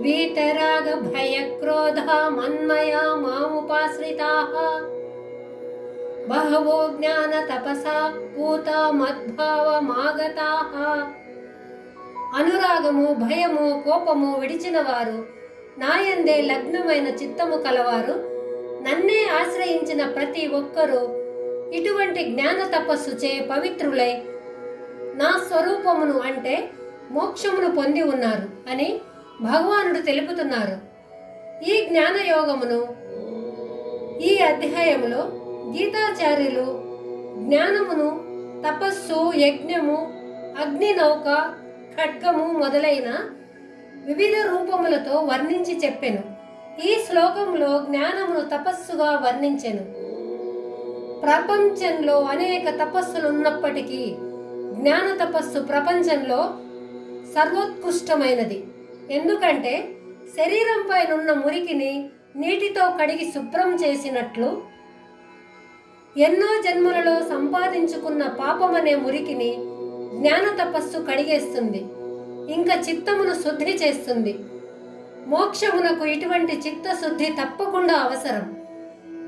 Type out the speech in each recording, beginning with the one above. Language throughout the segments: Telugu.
వీతరాగ భయ క్రోధ మన్మయా మాముపాశ్రితాః బహవో జ్ఞాన తపసా పూత మద్భావమాగతాః. అనురాగము, భయము, కోపము విడిచిన వారు, నాయందే లగ్నమైన చిత్తము కలవారు, నన్నే ఆశ్రయించిన ప్రతి ఒక్కరూ ఇటువంటి జ్ఞాన తపస్సుచే పవిత్రులై నా స్వరూపమును అంటే మోక్షమును పొంది ఉన్నారు అని భగవానుడు తెలుపుతున్నారు. ఈ జ్ఞానయోగమును ఈ అధ్యాయములో గీతాచార్యులు జ్ఞానమును తపస్సు, యజ్ఞము, అగ్నినౌక, ఖడ్గము మొదలైన వివిధ రూపములతో వర్ణించి చెప్పెను. ఈ శ్లోకంలో జ్ఞానమును తపస్సుగా వర్ణించెను. ప్రపంచంలో అనేక తపస్సులు ఉన్నప్పటికీ జ్ఞాన తపస్సు ప్రపంచంలో సర్వోత్కృష్టమైనది. ఎందుకంటే శరీరంపైనున్న మురికిని నీటితో కడిగి శుభ్రం చేసినట్లు ఎన్నో జన్మలలో సంపాదించుకున్న పాపమనే మురికిని జ్ఞాన తపస్సు కడిగేస్తుంది, ఇంకా చిత్తమును శుద్ధి చేస్తుంది. మోక్షమునకు ఇటువంటి చిత్తశుద్ధి తప్పకుండా అవసరం.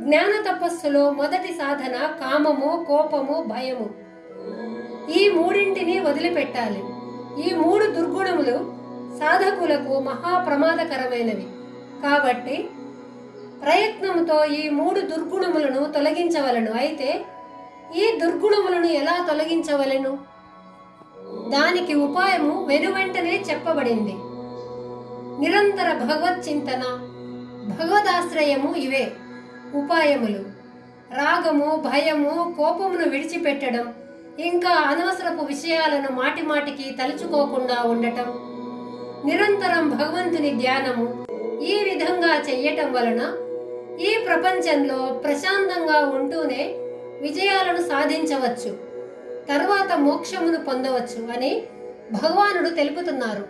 జ్ఞాన తపస్సులో మొదటి సాధన కామము, కోపము, భయము. ఈ మూడింటిని వదిలిపెట్టాలి. ఈ మూడు దుర్గుణములు సాధకులకు మహాప్రమాదకరమైనవి. కాబట్టి ప్రయత్నంతో ఈ మూడు దుర్గుణములను తొలగించవలను. అయితే ఈ దుర్గుణములను ఎలా తొలగించవలెను? దానికి ఉపాయము వెనువెంటనే చెప్పబడింది. నిరంతర భగవత్ చింతన, భగవదాశ్రయము ఇవే ఉపాయములు. రాగము, భయము, కోపమును విడిచిపెట్టడం, ఇంకా అనవసరపు విషయాలను మాటిమాటికి తలుచుకోకుండా ఉండటం, నిరంతరం భగవంతుని ధ్యానము, ఈ విధంగా చెయ్యటం వలన ఈ ప్రపంచంలో ప్రశాంతంగా ఉంటూనే విజయాలను సాధించవచ్చు, తర్వాత మోక్షమును పొందవచ్చు అని భగవానుడు తెలుపుతున్నారు.